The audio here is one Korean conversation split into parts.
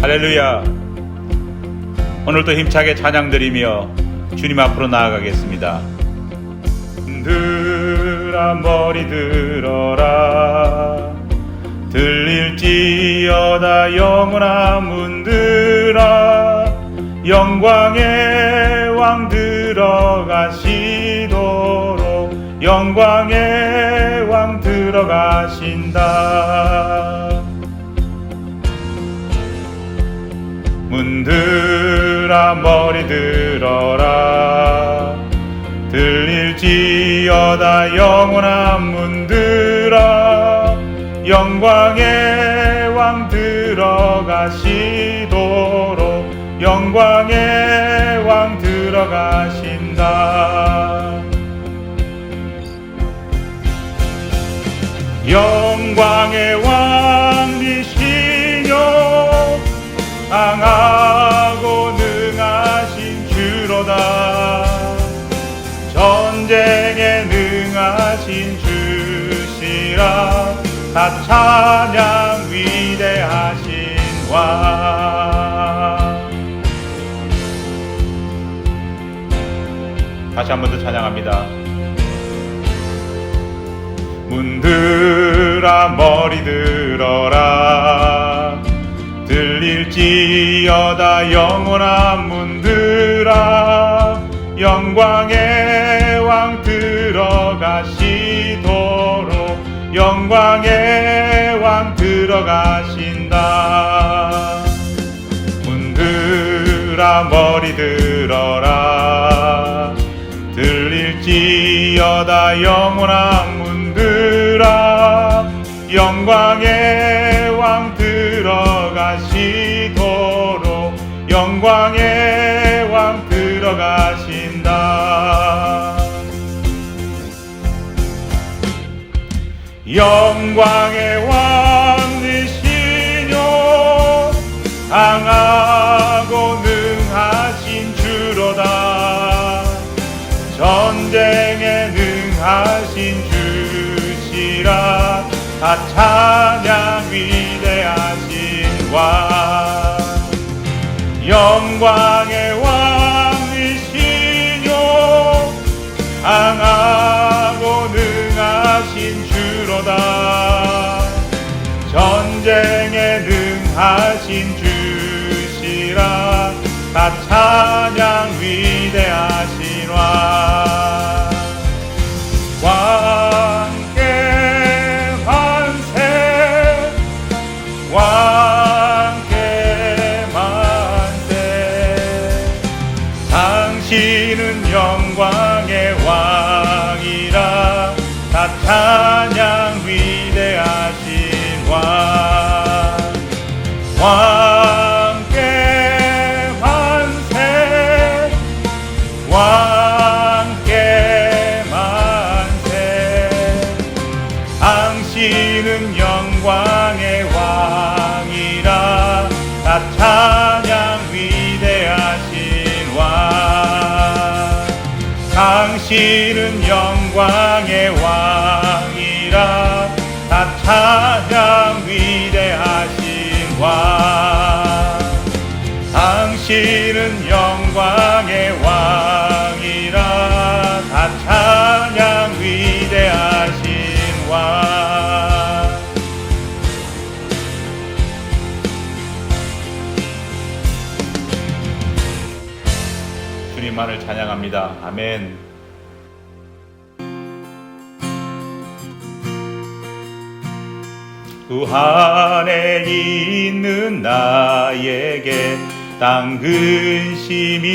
할렐루야. 오늘도 힘차게 찬양드리며 주님 앞으로 나아가겠습니다. 들아 머리 들어라. 들릴지어다 영원한 문들아. 영광의 왕 들어가시도록 영광의 왕 들어가신다. 문들아 머리 들어라. 들릴지어다 영원한 문들아. 영광의 왕 들어가시도록 영광의 왕 들어가신다. 영광의 왕이시뇨 강하고 능하신 주로다. 전쟁에 능하신 주시라. 다 찬양 위대하신 왕. 다시 한 번 더 찬양합니다. 문들아 머리 들어라. 들릴지어다 영원한 문들아. 영광의 왕 들어가시도록 영광의 왕 들어가신다. 문들아 머리 들어라. 들릴지어다 영원한 문들아. 영광의 왕 들어가시도록 영광의 왕 들어가신다. 영광의 왕이시뇨 강하고 능하신 주로다. 전쟁에 능하신 주시라. 다 찬양 위대하신 왕. 영광의 왕이시뇨 강하고 능하신 주로다. 전쟁에 능하신 주시라. 다 찬양 위대하신 왕. 왕께 만세 왕께 만세. 당신은 영광의 왕이라. 다 찬양 위대하신 왕. 왕께 만세 왕께 만세. 당신은 영광의 왕이라. 다 찬양 위대하신 왕. 당신은 영광의 왕이라. 다 찬양 위대하신 왕. 당신은 영광의 왕이라. 다 찬양 위대하신 왕. 주님만을 찬양합니다. 아멘. 그 안에 있는 나에게 땅 근심이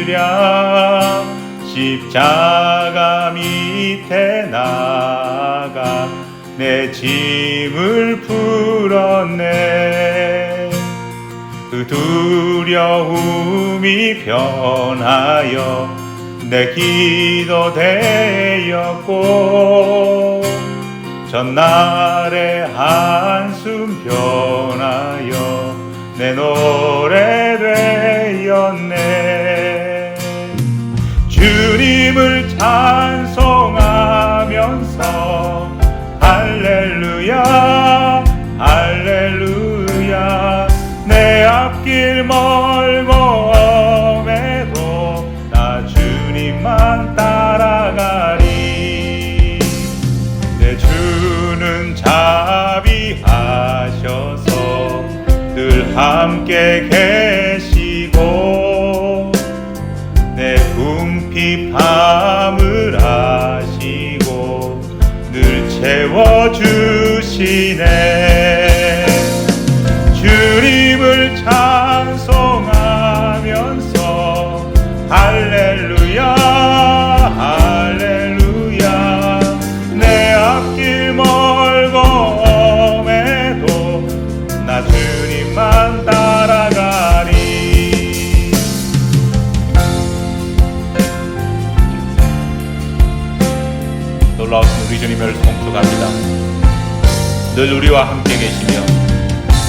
있으랴. 십자가 밑에 나가 내 짐을 풀었네. 그 두려움이 변하여 내 기도 되었고. 전날의 한숨 변하여 내 노래 되었네. 주님을 찬송하면서 할렐루야 할렐루야 주님만 따라가리. 내 주는 자비하셔서 늘 함께 계시고 내 궁핍함을 아시고 늘 채워주시네. 주님을 찬송하면서 할렐루야 할렐루야. 내 앞길 멀고 험해도 나 주님만 따라가리. 놀라우신 우리 주님을 송축합니다. 늘 우리와 함께 계시며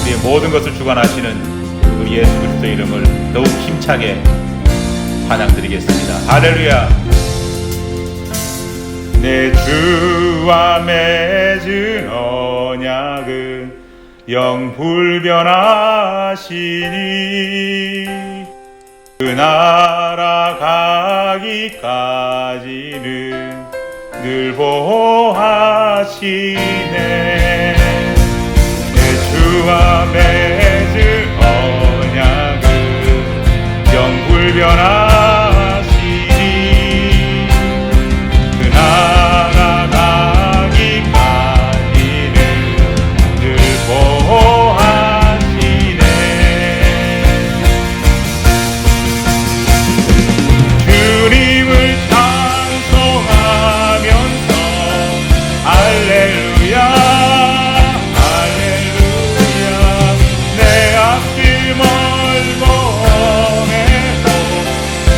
우리의 모든 것을 주관하시는 우리 예수 그리스도의 이름을 더욱 힘차게 찬양드리겠습니다. 할렐루야. 내 주와 맺은 언약은 영불변하시니 그 나라 가기까지는 늘 보호하시네. 내 주와 맺은 언약은 영불변하시니 그 나라 가기까지는 늘 보호하시네. 주님을 찬송하면서 할렐루야 할렐루야. 내 앞길 멀고 험해도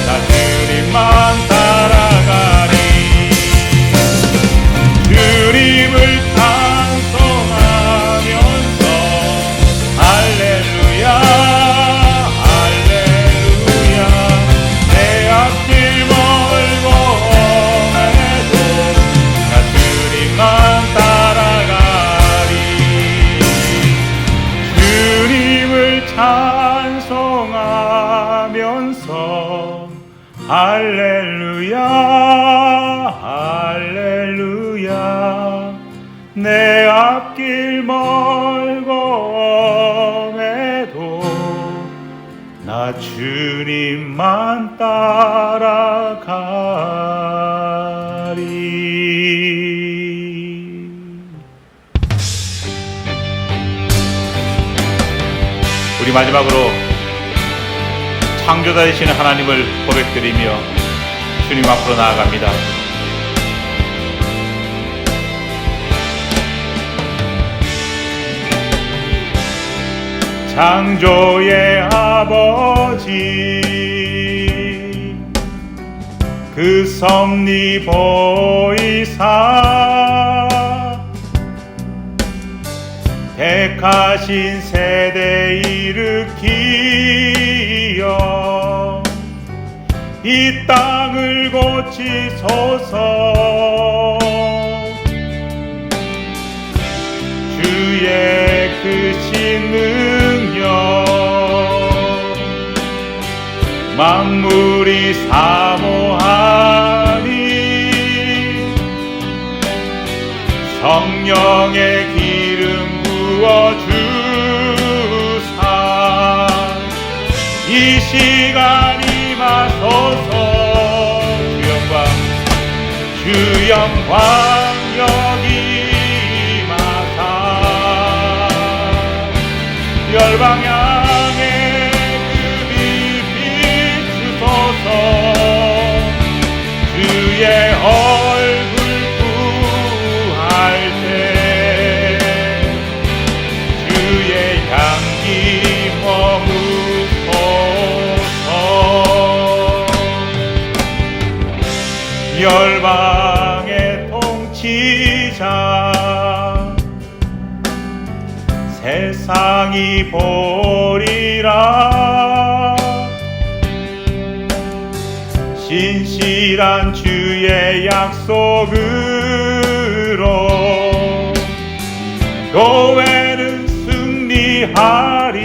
나 주님만 따라가리. 주님을 찬송하면서 할렐루야 할렐루야. 내 앞길 멀고 험해도 나 주님만 따라가리. 주님을 찬송하면서 할렐루야 할렐루야. 내 앞길 멀고 험해도 나 주님만 따라가리. 우리 마지막으로 창조자 되시는 하나님을 고백드리며 주님 앞으로 나아갑니다. 창조의 아버지 그 섭리 보이사 택하신 세대 일으키어 이 땅을 고치소서. 주의 크신 능력 만물이 사모하니 성령의 기름 부어주사 이 시간 임하소서. 주 영광 여기 임하사 열방향에 그 빛 비추소서. 주의 얼굴 구할 때 주의 향기 머무소서. 열방의 통치자 세상이 보리라. 신실한 주의 약속으로 교회는 승리하리.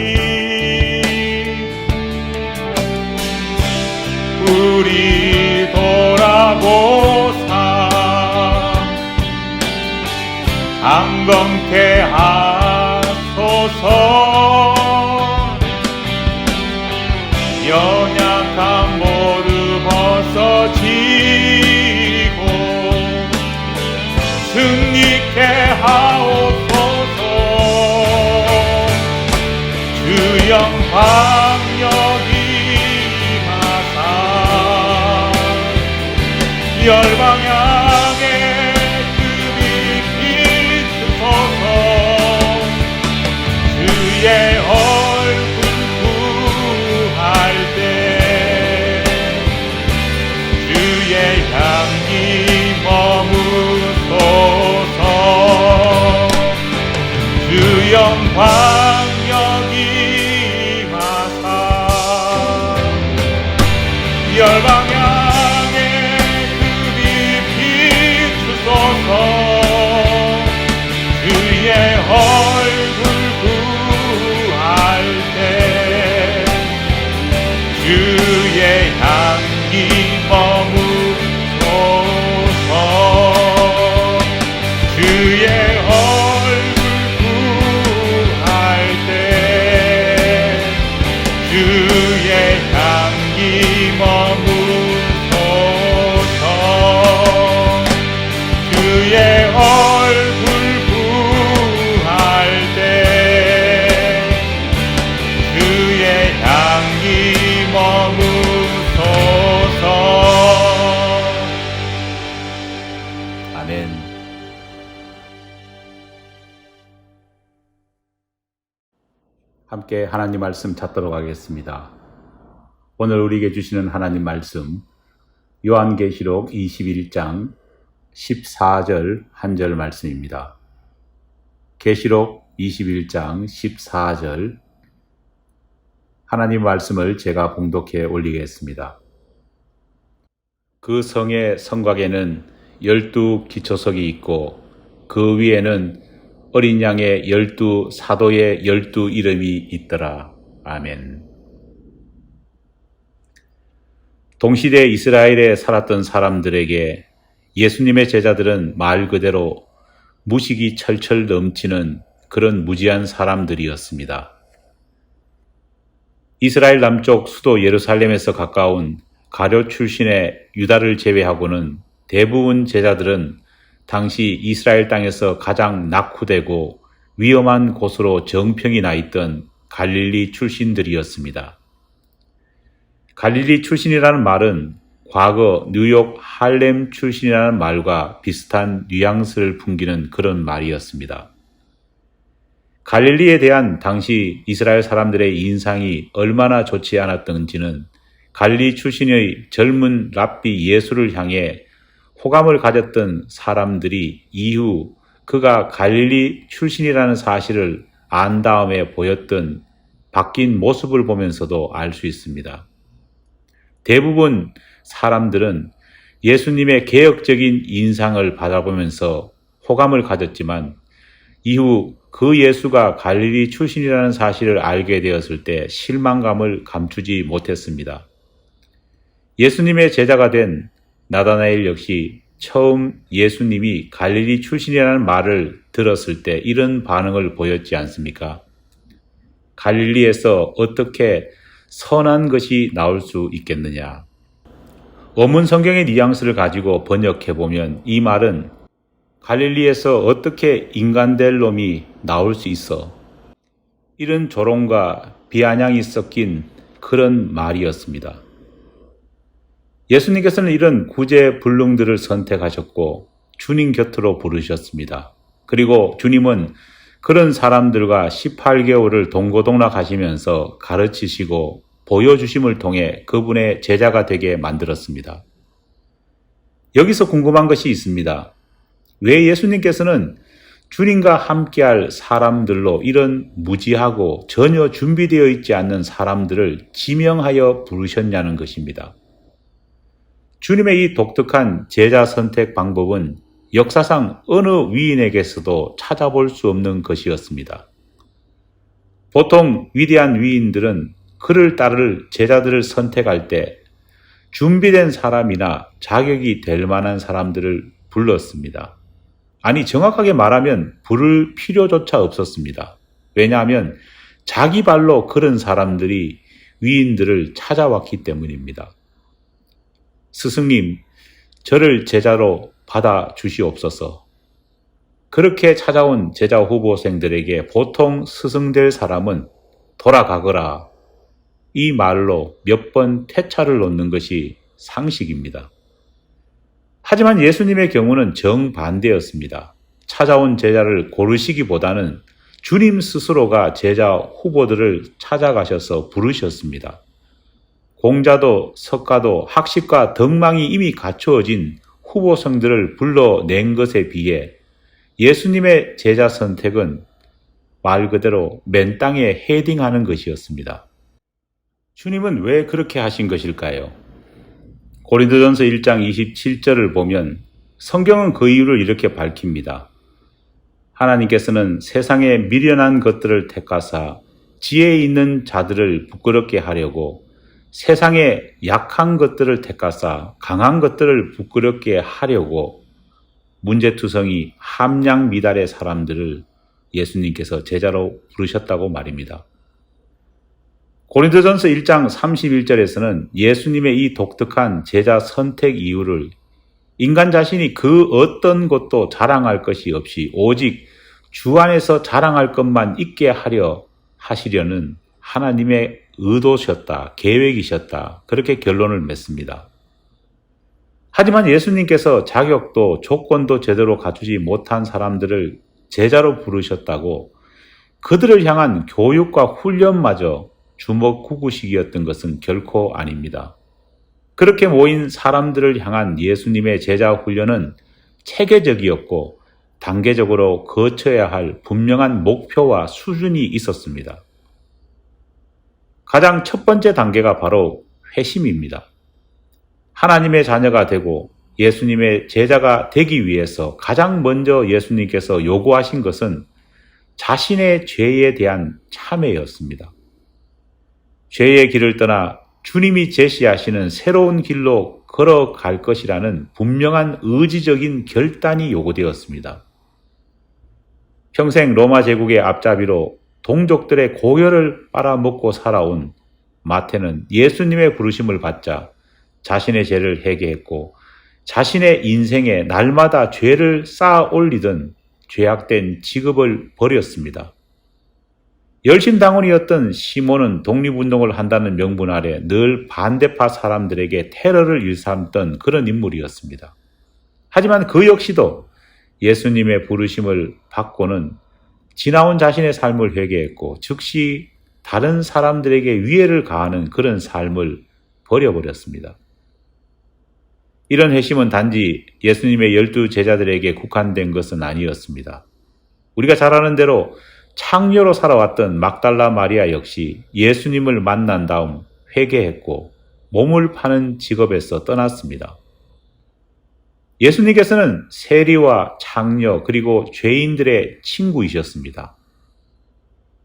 우리 돌아 강건케 하소서. 연약함 모두 벗어지고 승리케 하옵소서. 주 영광 여기 하사 열방향에 급히 비추소서. 주의 얼굴 구할 때 주의 향기 머무소서. 주 영광 여기 하사 열방향에 급히 비추소서. 주의 얼굴 구할 때 주의 향기 머무소서. 주의 얼굴 구할 때 주의 향기 머무소서. 주의 얼굴 구할 때 주의 향기 머무소서. 아멘. 함께 하나님 말씀 찾도록 하겠습니다. 오늘 우리에게 주시는 하나님 말씀 요한계시록 21장 14절 한 절 말씀입니다. 계시록 21장 14절 하나님 말씀을 제가 봉독해 올리겠습니다. 그 성의 성곽에는 12 기초석이 있고 그 위에는 어린 양의 12 사도의 12 이름이 있더라. 아멘. 동시대 이스라엘에 살았던 사람들에게 예수님의 제자들은 말 그대로 무식이 철철 넘치는 그런 무지한 사람들이었습니다. 이스라엘 남쪽 수도 예루살렘에서 가까운 가룟 출신의 유다를 제외하고는 대부분 제자들은 당시 이스라엘 땅에서 가장 낙후되고 위험한 곳으로 정평이 나 있던 갈릴리 출신들이었습니다. 갈릴리 출신이라는 말은 과거 뉴욕 할렘 출신이라는 말과 비슷한 뉘앙스를 풍기는 그런 말이었습니다. 갈릴리에 대한 당시 이스라엘 사람들의 인상이 얼마나 좋지 않았던지는 갈릴리 출신의 젊은 랍비 예수를 향해 호감을 가졌던 사람들이 이후 그가 갈릴리 출신이라는 사실을 안 다음에 보였던 바뀐 모습을 보면서도 알 수 있습니다. 대부분 사람들은 예수님의 개혁적인 인상을 바라보면서 호감을 가졌지만 이후 그 예수가 갈릴리 출신이라는 사실을 알게 되었을 때 실망감을 감추지 못했습니다. 예수님의 제자가 된 나다나엘 역시 처음 예수님이 갈릴리 출신이라는 말을 들었을 때 이런 반응을 보였지 않습니까? 갈릴리에서 어떻게 선한 것이 나올 수 있겠느냐? 원문 성경의 뉘앙스를 가지고 번역해보면 이 말은 갈릴리에서 어떻게 인간 될 놈이 나올 수 있어? 이런 조롱과 비아냥이 섞인 그런 말이었습니다. 예수님께서는 이런 구제불능들을 선택하셨고 주님 곁으로 부르셨습니다. 그리고 주님은 그런 사람들과 18개월을 동고동락 하시면서 가르치시고 보여주심을 통해 그분의 제자가 되게 만들었습니다. 여기서 궁금한 것이 있습니다. 왜 예수님께서는 주님과 함께할 사람들로 이런 무지하고 전혀 준비되어 있지 않는 사람들을 지명하여 부르셨냐는 것입니다. 주님의 이 독특한 제자 선택 방법은 역사상 어느 위인에게서도 찾아볼 수 없는 것이었습니다. 보통 위대한 위인들은 그를 따를 제자들을 선택할 때 준비된 사람이나 자격이 될 만한 사람들을 불렀습니다. 아니, 정확하게 말하면 부를 필요조차 없었습니다. 왜냐하면 자기 발로 그런 사람들이 위인들을 찾아왔기 때문입니다. 스승님, 저를 제자로 받아 주시옵소서. 그렇게 찾아온 제자 후보생들에게 보통 스승될 사람은 돌아가거라, 이 말로 몇 번 퇴차를 놓는 것이 상식입니다. 하지만 예수님의 경우는 정반대였습니다. 찾아온 제자를 고르시기보다는 주님 스스로가 제자 후보들을 찾아가셔서 부르셨습니다. 공자도 석가도 학식과 덕망이 이미 갖추어진 후보생들을 불러낸 것에 비해 예수님의 제자 선택은 말 그대로 맨 땅에 헤딩하는 것이었습니다. 주님은 왜 그렇게 하신 것일까요? 고린도전서 1장 27절을 보면 성경은 그 이유를 이렇게 밝힙니다. 하나님께서는 세상에 미련한 것들을 택하사 지혜 있는 자들을 부끄럽게 하려고 세상에 약한 것들을 택하사 강한 것들을 부끄럽게 하려고 문제투성이 함량미달의 사람들을 예수님께서 제자로 부르셨다고 말입니다. 고린도전서 1장 31절에서는 예수님의 이 독특한 제자 선택 이유를 인간 자신이 그 어떤 것도 자랑할 것이 없이 오직 주 안에서 자랑할 것만 있게 하려 하시려는 하나님의 의도셨다, 계획이셨다, 그렇게 결론을 맺습니다. 하지만 예수님께서 자격도 조건도 제대로 갖추지 못한 사람들을 제자로 부르셨다고 그들을 향한 교육과 훈련마저 주먹구구식이었던 것은 결코 아닙니다. 그렇게 모인 사람들을 향한 예수님의 제자 훈련은 체계적이었고 단계적으로 거쳐야 할 분명한 목표와 수준이 있었습니다. 가장 첫 번째 단계가 바로 회심입니다. 하나님의 자녀가 되고 예수님의 제자가 되기 위해서 가장 먼저 예수님께서 요구하신 것은 자신의 죄에 대한 참회였습니다. 죄의 길을 떠나 주님이 제시하시는 새로운 길로 걸어갈 것이라는 분명한 의지적인 결단이 요구되었습니다. 평생 로마 제국의 앞잡이로 동족들의 고열을 빨아먹고 살아온 마태는 예수님의 부르심을 받자 자신의 죄를 회개했고 자신의 인생에 날마다 죄를 쌓아 올리던 죄악된 직업을 버렸습니다. 열심당원이었던 시몬은 독립운동을 한다는 명분 아래 늘 반대파 사람들에게 테러를 일삼던 그런 인물이었습니다. 하지만 그 역시도 예수님의 부르심을 받고는 지나온 자신의 삶을 회개했고 즉시 다른 사람들에게 위해를 가하는 그런 삶을 버려버렸습니다. 이런 회심은 단지 예수님의 12 제자들에게 국한된 것은 아니었습니다. 우리가 잘 아는 대로 창녀로 살아왔던 막달라 마리아 역시 예수님을 만난 다음 회개했고 몸을 파는 직업에서 떠났습니다. 예수님께서는 세리와 창녀 그리고 죄인들의 친구이셨습니다.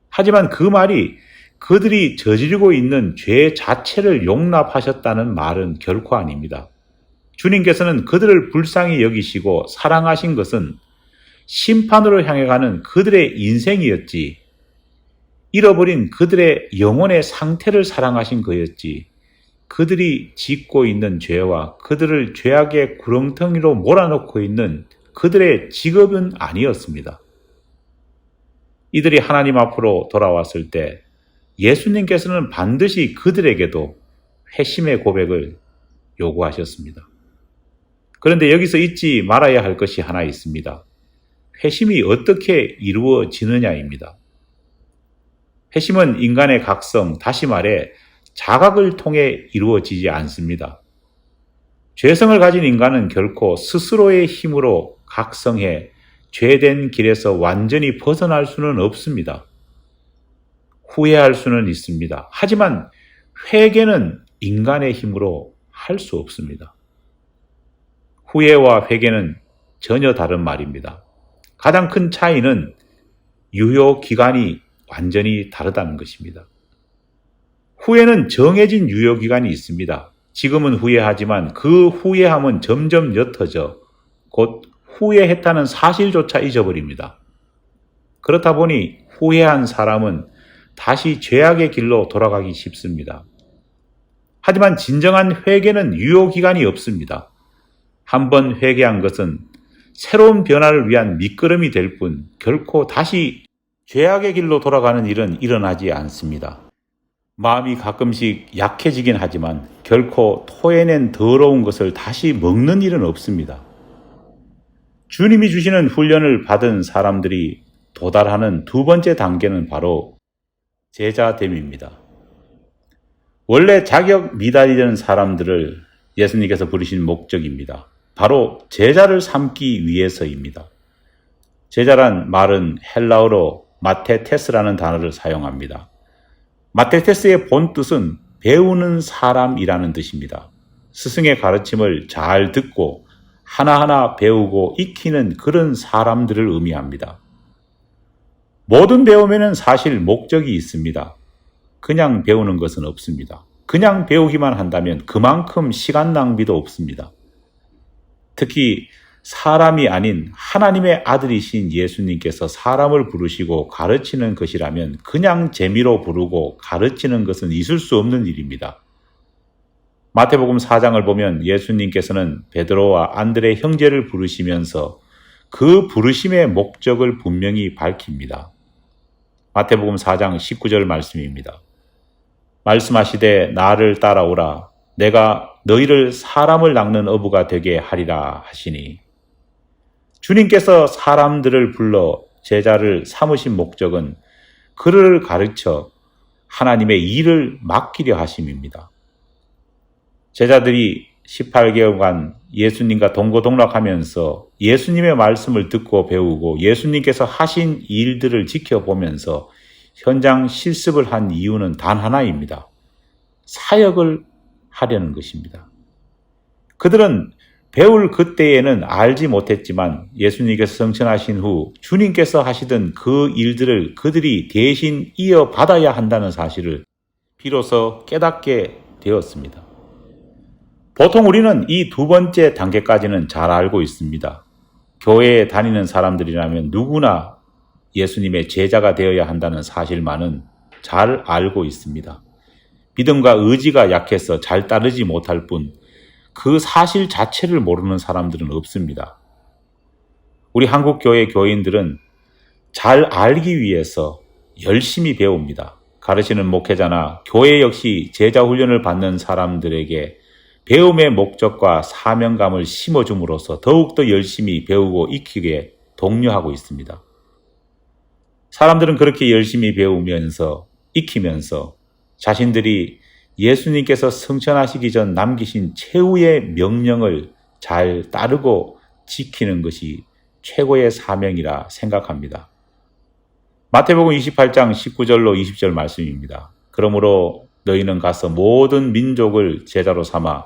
하지만 그 말이 그들이 저지르고 있는 죄 자체를 용납하셨다는 말은 결코 아닙니다. 주님께서는 그들을 불쌍히 여기시고 사랑하신 것은 심판으로 향해 가는 그들의 인생이었지, 잃어버린 그들의 영혼의 상태를 사랑하신 거였지, 그들이 짓고 있는 죄와 그들을 죄악의 구렁텅이로 몰아넣고 있는 그들의 직업은 아니었습니다. 이들이 하나님 앞으로 돌아왔을 때 예수님께서는 반드시 그들에게도 회심의 고백을 요구하셨습니다. 그런데 여기서 잊지 말아야 할 것이 하나 있습니다. 회심이 어떻게 이루어지느냐입니다. 회심은 인간의 각성, 다시 말해 자각을 통해 이루어지지 않습니다. 죄성을 가진 인간은 결코 스스로의 힘으로 각성해 죄된 길에서 완전히 벗어날 수는 없습니다. 후회할 수는 있습니다. 하지만 회개는 인간의 힘으로 할 수 없습니다. 후회와 회개는 전혀 다른 말입니다. 가장 큰 차이는 유효 기간이 완전히 다르다는 것입니다. 후회는 정해진 유효 기간이 있습니다. 지금은 후회하지만 그 후회함은 점점 옅어져 곧 후회했다는 사실조차 잊어버립니다. 그렇다 보니 후회한 사람은 다시 죄악의 길로 돌아가기 쉽습니다. 하지만 진정한 회개는 유효기간이 없습니다. 한번 회개한 것은 새로운 변화를 위한 밑거름이 될 뿐 결코 다시 죄악의 길로 돌아가는 일은 일어나지 않습니다. 마음이 가끔씩 약해지긴 하지만 결코 토해낸 더러운 것을 다시 먹는 일은 없습니다. 주님이 주시는 훈련을 받은 사람들이 도달하는 두 번째 단계는 바로 제자됨입니다. 원래 자격 미달이던 사람들을 예수님께서 부르신 목적입니다. 바로 제자를 삼기 위해서입니다. 제자란 말은 헬라어로 마테테스라는 단어를 사용합니다. 마테테스의 본 뜻은 배우는 사람이라는 뜻입니다. 스승의 가르침을 잘 듣고 하나하나 배우고 익히는 그런 사람들을 의미합니다. 모든 배움에는 사실 목적이 있습니다. 그냥 배우는 것은 없습니다. 그냥 배우기만 한다면 그만큼 시간 낭비도 없습니다. 특히 사람이 아닌 하나님의 아들이신 예수님께서 사람을 부르시고 가르치는 것이라면 그냥 재미로 부르고 가르치는 것은 있을 수 없는 일입니다. 마태복음 4장을 보면 예수님께서는 베드로와 안드레 형제를 부르시면서 그 부르심의 목적을 분명히 밝힙니다. 마태복음 4장 19절 말씀입니다. 말씀하시되 나를 따라오라 내가 너희를 사람을 낚는 어부가 되게 하리라 하시니 주님께서 사람들을 불러 제자를 삼으신 목적은 그를 가르쳐 하나님의 일을 맡기려 하심입니다. 제자들이 18개월간 예수님과 동고동락하면서 예수님의 말씀을 듣고 배우고 예수님께서 하신 일들을 지켜보면서 현장 실습을 한 이유는 단 하나입니다. 사역을 하려는 것입니다. 그들은 배울 그때에는 알지 못했지만 예수님께서 성천하신 후 주님께서 하시던 그 일들을 그들이 대신 이어받아야 한다는 사실을 비로소 깨닫게 되었습니다. 보통 우리는 이 두 번째 단계까지는 잘 알고 있습니다. 교회에 다니는 사람들이라면 누구나 예수님의 제자가 되어야 한다는 사실만은 잘 알고 있습니다. 믿음과 의지가 약해서 잘 따르지 못할 뿐 그 사실 자체를 모르는 사람들은 없습니다. 우리 한국교회 교인들은 잘 알기 위해서 열심히 배웁니다. 가르치는 목회자나 교회 역시 제자 훈련을 받는 사람들에게 배움의 목적과 사명감을 심어줌으로써 더욱더 열심히 배우고 익히게 독려하고 있습니다. 사람들은 그렇게 열심히 배우면서 익히면서 자신들이 예수님께서 성천하시기 전 남기신 최후의 명령을 잘 따르고 지키는 것이 최고의 사명이라 생각합니다. 마태복음 28장 19절로 20절 말씀입니다. 그러므로 너희는 가서 모든 민족을 제자로 삼아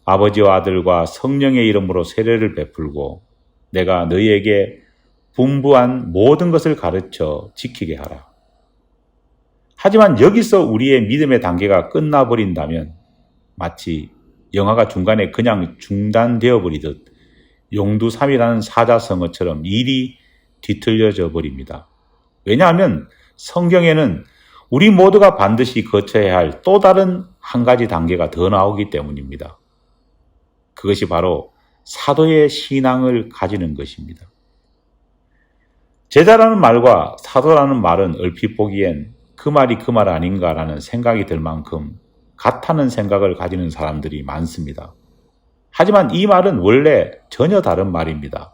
아버지와 아들과 성령의 이름으로 세례를 베풀고 내가 너희에게 분부한 모든 것을 가르쳐 지키게 하라. 하지만 여기서 우리의 믿음의 단계가 끝나버린다면 마치 영화가 중간에 그냥 중단되어 버리듯 용두삼이라는 사자성어처럼 일이 뒤틀려져 버립니다. 왜냐하면 성경에는 우리 모두가 반드시 거쳐야 할 또 다른 한 가지 단계가 더 나오기 때문입니다. 그것이 바로 사도의 신앙을 가지는 것입니다. 제자라는 말과 사도라는 말은 얼핏 보기엔 그 말이 그 말 아닌가라는 생각이 들 만큼 같다는 생각을 가지는 사람들이 많습니다. 하지만 이 말은 원래 전혀 다른 말입니다.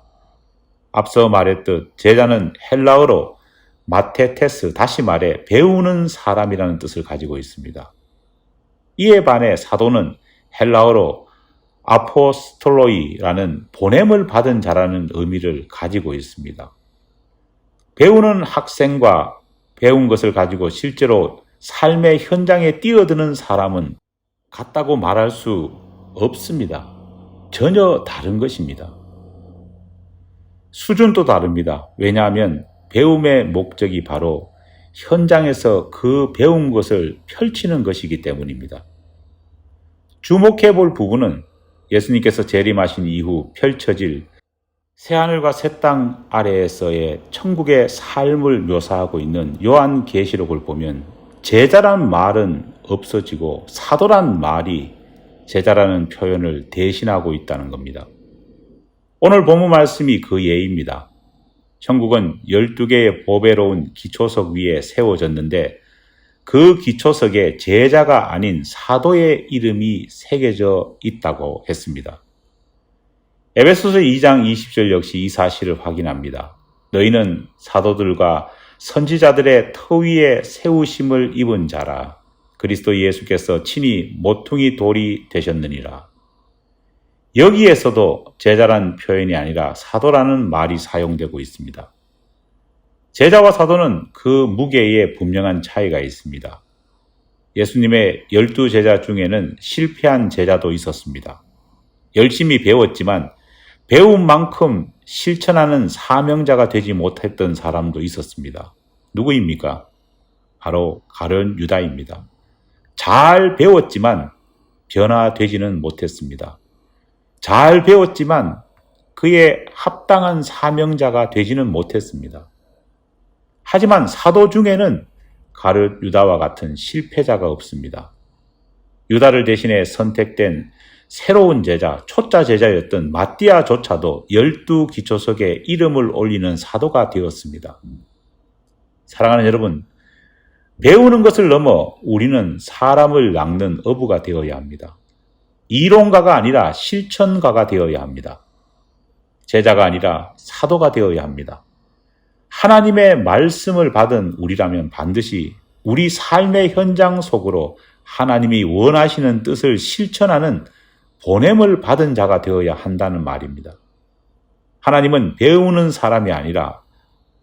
앞서 말했듯 제자는 헬라어로 마테테스, 다시 말해 배우는 사람이라는 뜻을 가지고 있습니다. 이에 반해 사도는 헬라어로 아포스톨로이라는 보냄을 받은 자라는 의미를 가지고 있습니다. 배우는 학생과 배운 것을 가지고 실제로 삶의 현장에 뛰어드는 사람은 같다고 말할 수 없습니다. 전혀 다른 것입니다. 수준도 다릅니다. 왜냐하면 배움의 목적이 바로 현장에서 그 배운 것을 펼치는 것이기 때문입니다. 주목해 볼 부분은 예수님께서 재림하신 이후 펼쳐질 새하늘과 새 땅 아래에서의 천국의 삶을 묘사하고 있는 요한계시록을 보면 제자란 말은 없어지고 사도란 말이 제자라는 표현을 대신하고 있다는 겁니다. 오늘 본문 말씀이 그 예입니다. 천국은 12개의 보배로운 기초석 위에 세워졌는데 그 기초석에 제자가 아닌 사도의 이름이 새겨져 있다고 했습니다. 에베소서 2장 20절 역시 이 사실을 확인합니다. 너희는 사도들과 선지자들의 터 위에 세우심을 입은 자라. 그리스도 예수께서 친히 모퉁이 돌이 되셨느니라. 여기에서도 제자란 표현이 아니라 사도라는 말이 사용되고 있습니다. 제자와 사도는 그 무게에 분명한 차이가 있습니다. 예수님의 12제자 중에는 실패한 제자도 있었습니다. 열심히 배웠지만 배운 만큼 실천하는 사명자가 되지 못했던 사람도 있었습니다. 누구입니까? 바로 가룟 유다입니다. 잘 배웠지만 변화되지는 못했습니다. 잘 배웠지만 그에 합당한 사명자가 되지는 못했습니다. 하지만 사도 중에는 가룟 유다와 같은 실패자가 없습니다. 유다를 대신해 선택된 새로운 제자, 초짜 제자였던 마띠아조차도 12기초석에 이름을 올리는 사도가 되었습니다. 사랑하는 여러분, 배우는 것을 넘어 우리는 사람을 낚는 어부가 되어야 합니다. 이론가가 아니라 실천가가 되어야 합니다. 제자가 아니라 사도가 되어야 합니다. 하나님의 말씀을 받은 우리라면 반드시 우리 삶의 현장 속으로 하나님이 원하시는 뜻을 실천하는 보냄을 받은 자가 되어야 한다는 말입니다. 하나님은 배우는 사람이 아니라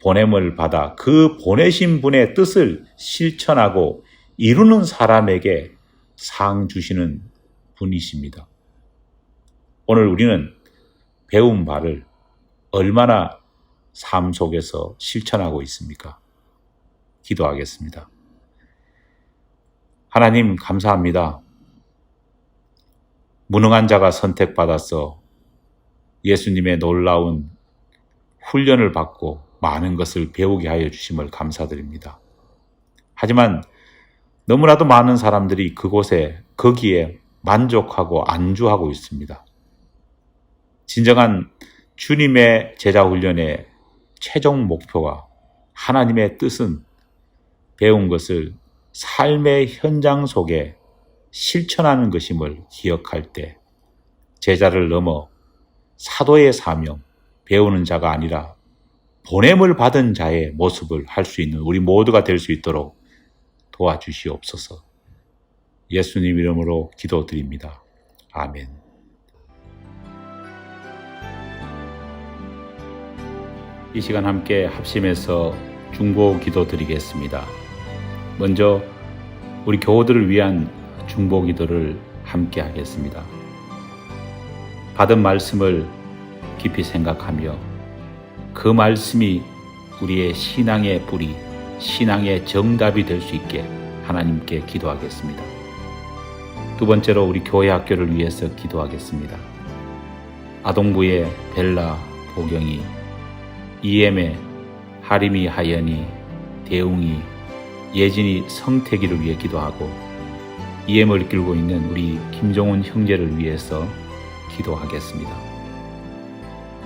보냄을 받아 그 보내신 분의 뜻을 실천하고 이루는 사람에게 상 주시는 분이십니다. 오늘 우리는 배운 바를 얼마나 삶 속에서 실천하고 있습니까? 기도하겠습니다. 하나님 감사합니다. 무능한 자가 선택받아서 예수님의 놀라운 훈련을 받고 많은 것을 배우게 하여 주심을 감사드립니다. 하지만 너무나도 많은 사람들이 거기에 만족하고 안주하고 있습니다. 진정한 주님의 제자 훈련의 최종 목표와 하나님의 뜻은 배운 것을 삶의 현장 속에 실천하는 것임을 기억할 때 제자를 넘어 사도의 사명, 배우는 자가 아니라 보냄을 받은 자의 모습을 할 수 있는 우리 모두가 될 수 있도록 도와주시옵소서. 예수님 이름으로 기도드립니다. 아멘. 이 시간 함께 합심해서 중보 기도 드리겠습니다. 먼저 우리 교우들을 위한 중보 기도를 함께 하겠습니다. 받은 말씀을 깊이 생각하며 그 말씀이 우리의 신앙의 뿌리, 신앙의 정답이 될 수 있게 하나님께 기도하겠습니다. 두 번째로 우리 교회 학교를 위해서 기도하겠습니다. 아동부의 벨라, 보경이, 이엠의 하림이, 하연이, 대웅이, 예진이, 성태기를 위해 기도하고 EM을 이끌고 있는 우리 김종훈 형제를 위해서 기도하겠습니다.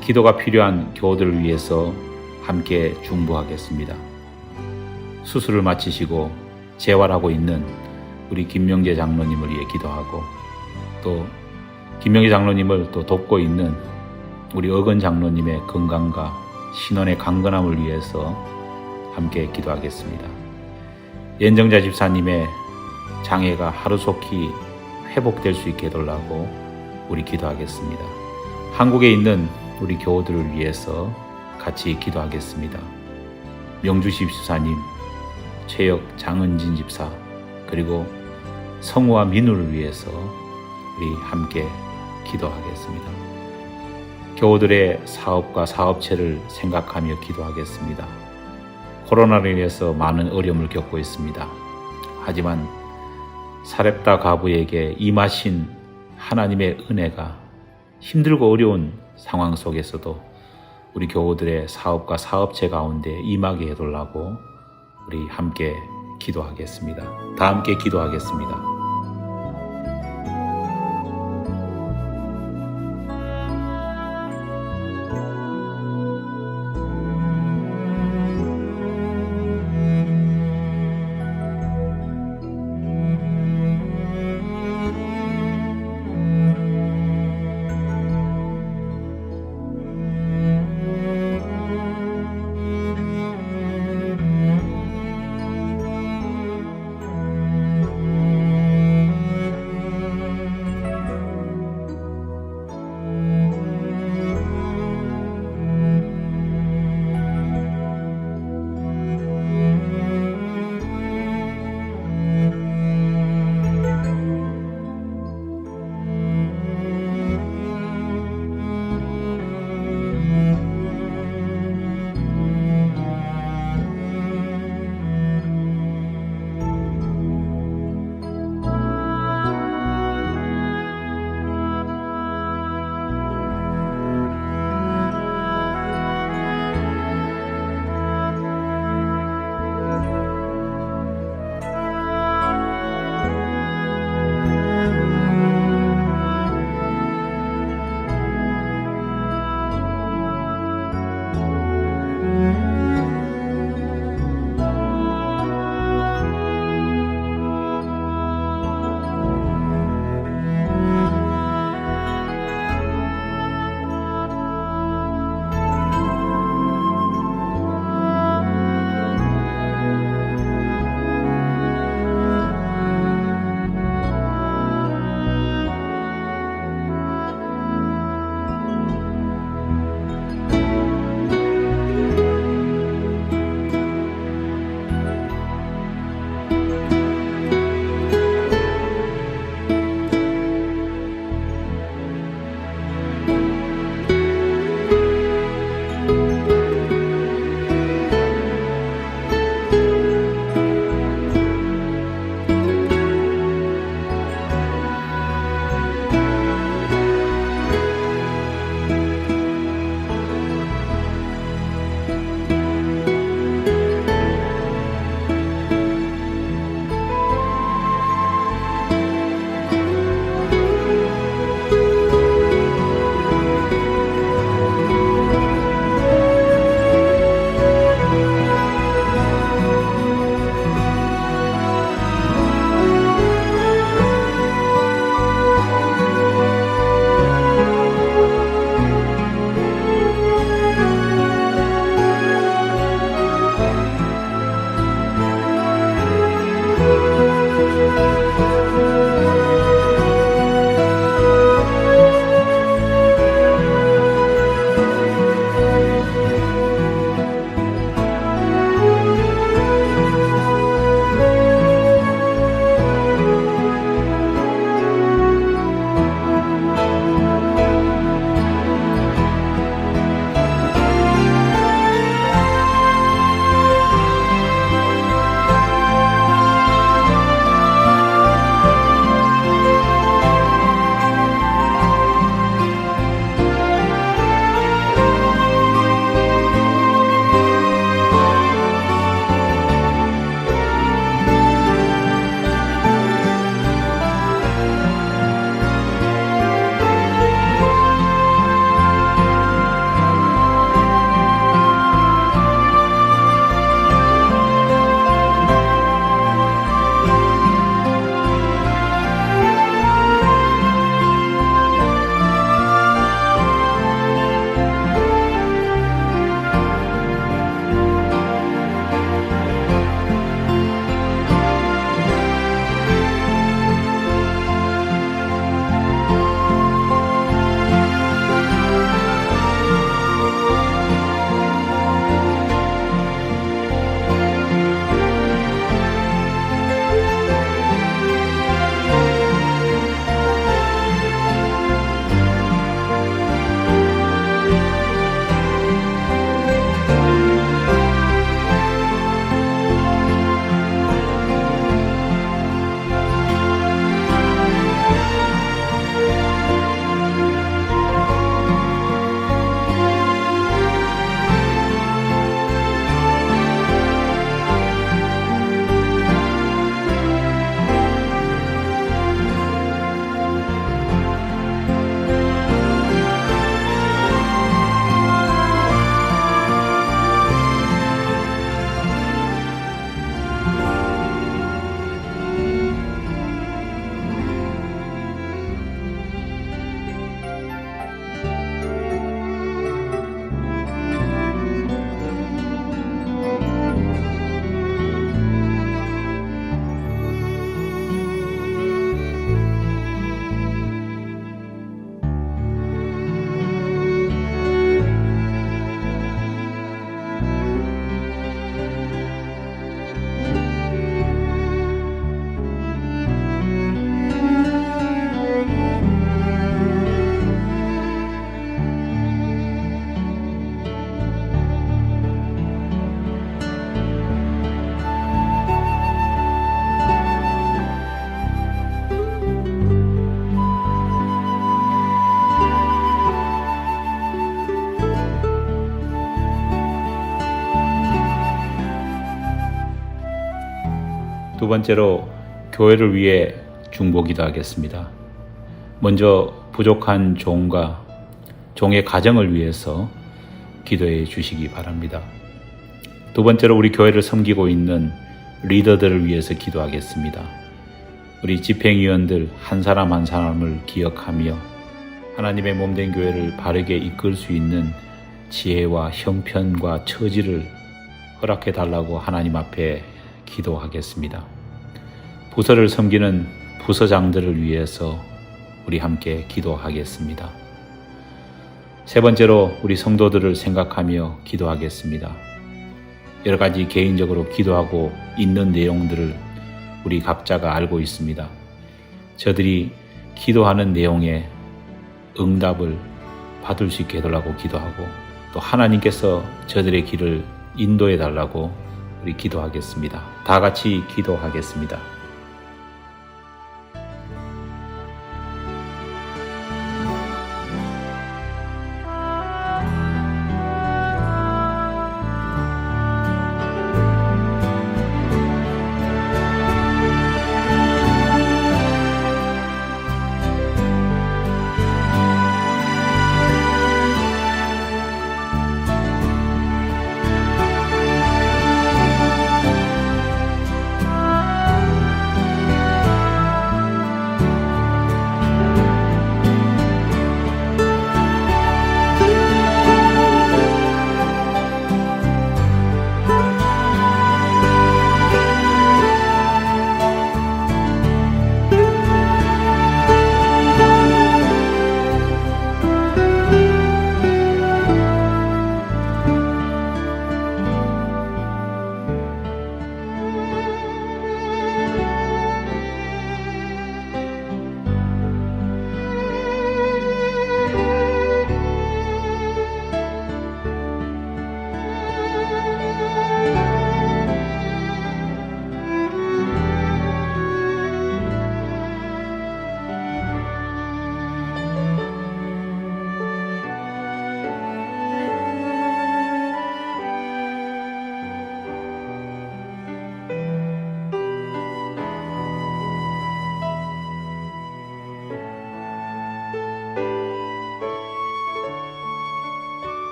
기도가 필요한 교우들을 위해서 함께 중보하겠습니다. 수술을 마치시고 재활하고 있는 우리 김명재 장로님을 위해 기도하고 또 김명재 장로님을 또 돕고 있는 우리 어건 장로님의 건강과 신원의 강건함을 위해서 함께 기도하겠습니다. 연정자 집사님의 장애가 하루속히 회복될 수 있게 해달라고 우리 기도하겠습니다. 한국에 있는 우리 교우들을 위해서 같이 기도하겠습니다. 명주시 집사님, 최혁 장은진 집사, 그리고 성우와 민우를 위해서 우리 함께 기도하겠습니다. 교우들의 사업과 사업체를 생각하며 기도하겠습니다. 코로나로 인해서 많은 어려움을 겪고 있습니다. 하지만 사렙다 가부에게 임하신 하나님의 은혜가 힘들고 어려운 상황 속에서도 우리 교우들의 사업과 사업체 가운데 임하게 해달라고 우리 함께 기도하겠습니다. 다 함께 기도하겠습니다. 두 번째로 교회를 위해 중보기도 하겠습니다. 먼저 부족한 종과 종의 가정을 위해서 기도해 주시기 바랍니다. 두 번째로 우리 교회를 섬기고 있는 리더들을 위해서 기도하겠습니다. 우리 집행위원들 한 사람 한 사람을 기억하며 하나님의 몸된 교회를 바르게 이끌 수 있는 지혜와 형편과 처지를 허락해 달라고 하나님 앞에 기도하겠습니다. 부서를 섬기는 부서장들을 위해서 우리 함께 기도하겠습니다. 세 번째로 우리 성도들을 생각하며 기도하겠습니다. 여러 가지 개인적으로 기도하고 있는 내용들을 우리 각자가 알고 있습니다. 저들이 기도하는 내용에 응답을 받을 수 있게 해달라고 기도하고 또 하나님께서 저들의 길을 인도해 달라고 우리 기도하겠습니다. 다 같이 기도하겠습니다.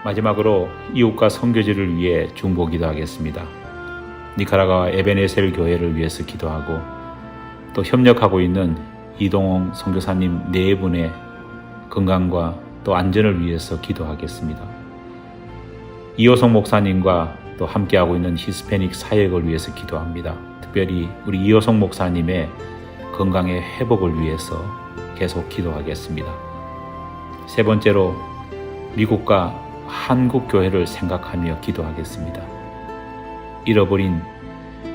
마지막으로 이웃과 선교지를 위해 중보 기도하겠습니다. 니카라과 에베네셀 교회를 위해서 기도하고 또 협력하고 있는 이동홍 선교사님 4분의 건강과 또 안전을 위해서 기도하겠습니다. 이호성 목사님과 또 함께하고 있는 히스패닉 사역을 위해서 기도합니다. 특별히 우리 이호성 목사님의 건강의 회복을 위해서 계속 기도하겠습니다. 세 번째로 미국과 한국 교회를 생각하며 기도하겠습니다. 잃어버린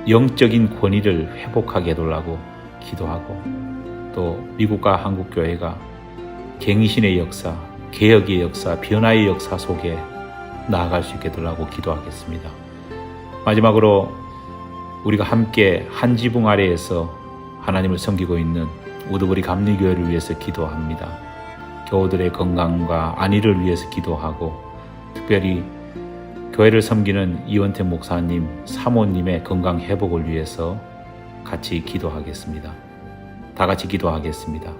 영적인 권위를 회복하게 해달라고 기도하고 또 미국과 한국 교회가 갱신의 역사, 개혁의 역사, 변화의 역사 속에 나아갈 수 있게 해달라고 기도하겠습니다. 마지막으로 우리가 함께 한 지붕 아래에서 하나님을 섬기고 있는 우드버리 감리교회를 위해서 기도합니다. 교우들의 건강과 안위를 위해서 기도하고 특별히 교회를 섬기는 이원태 목사님, 사모님의 건강 회복을 위해서 같이 기도하겠습니다. 다 같이 기도하겠습니다.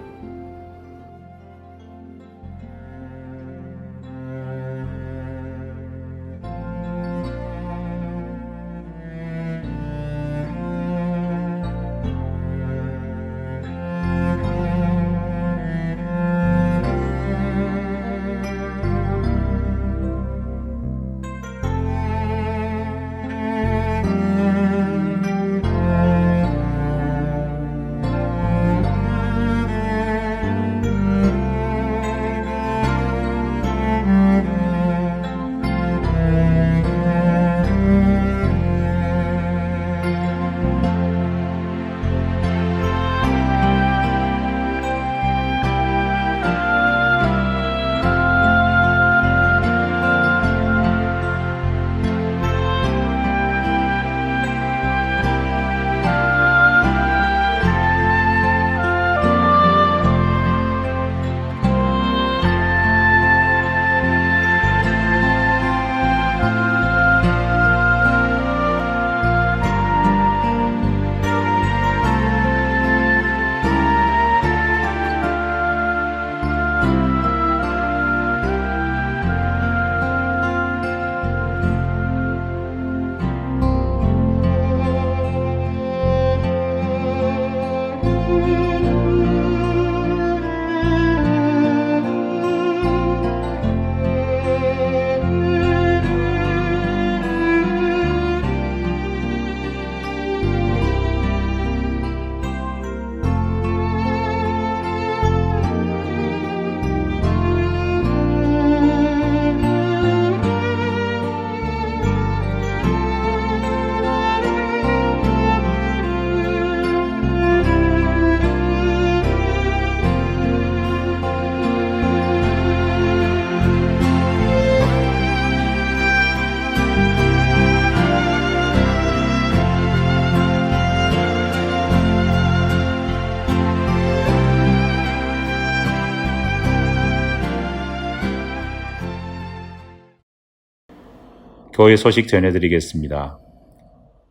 교회 소식 전해드리겠습니다.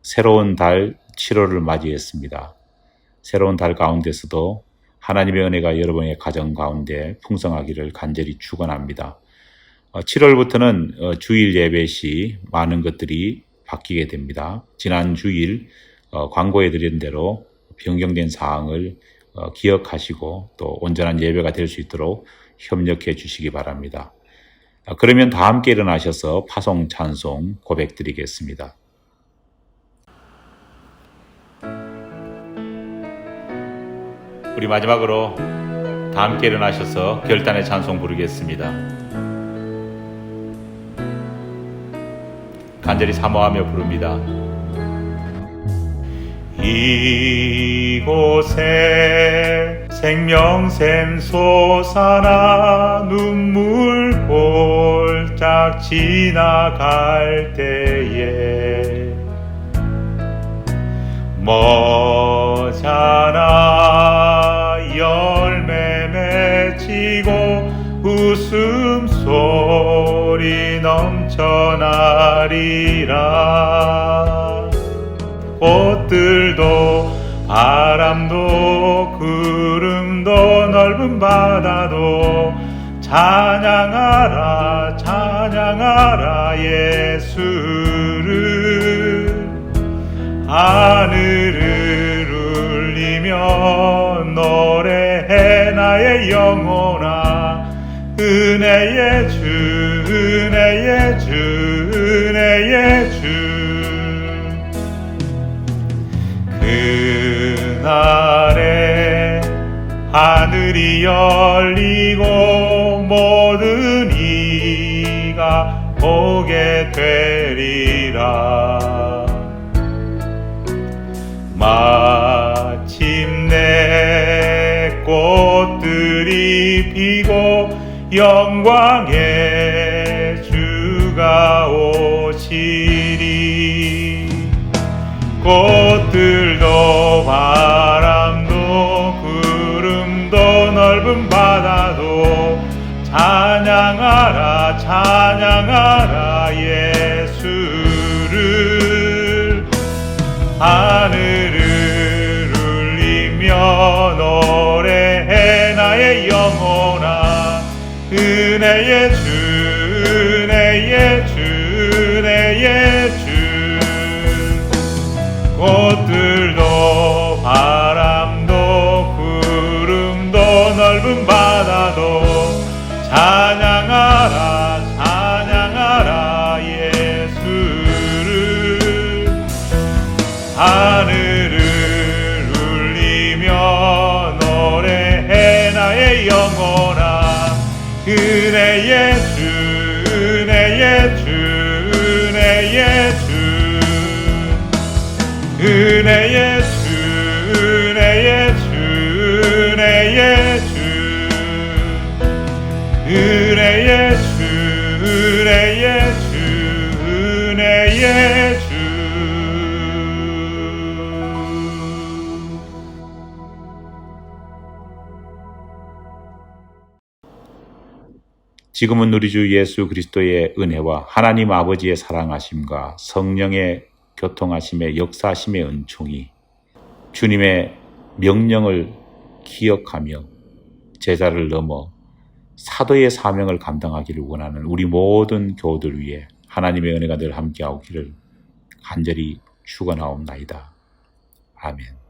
새로운 달 7월을 맞이했습니다. 새로운 달 가운데서도 하나님의 은혜가 여러분의 가정 가운데 풍성하기를 간절히 축원합니다. 7월부터는 주일 예배 시 많은 것들이 바뀌게 됩니다. 지난 주일 광고해 드린 대로 변경된 사항을 기억하시고 또 온전한 예배가 될 수 있도록 협력해 주시기 바랍니다. 그러면 다 함께 일어나셔서 파송 찬송 고백드리겠습니다. 우리 마지막으로 다 함께 일어나셔서 결단의 찬송 부르겠습니다. 간절히 사모하며 부릅니다. 이곳에 생명샘 솟아나 눈물 홀짝 지나갈 때에 머자나 열매 맺히고 웃음소리 넘쳐나리라. 꽃들도 바람도 구름도 넓은 바다도 찬양하라 찬양하라 예수를. 하늘을 울리며 노래해 나의 영혼아. 은혜의 주, 은혜의 주, 은혜의 주. 그날에 하늘이 열리고 모든 이가 보게 되리라. 마침내 꽃들이 피고 영광의 주가 오시리. 꽃들도 바람도 구름도 넓은 바다도 찬양하라 찬양하라 예수를. 하늘을 울리며 노래해 나의 영혼아. 은혜의 주, 은혜의 주, 은혜의 주. 꽃들도 바람도 구름도 넓은 바다도 찬양하라 찬양하라 예수를. 하늘을 울리며 노래해 나의 영혼아. 은혜의 주, 은혜의 주, 은혜의 주. 은혜의 주, 은혜의 주, 은혜의 주. 은혜의 주, 은혜의 주, 은혜의 주. 지금은 우리 주 예수 그리스도의 은혜와 하나님 아버지의 사랑하심과 성령의 교통하심의 역사하심의 은총이 주님의 명령을 기억하며 제자를 넘어 사도의 사명을 감당하기를 원하는 우리 모든 교우들 위해 하나님의 은혜가 늘 함께하기를 간절히 축원하옵나이다. 아멘.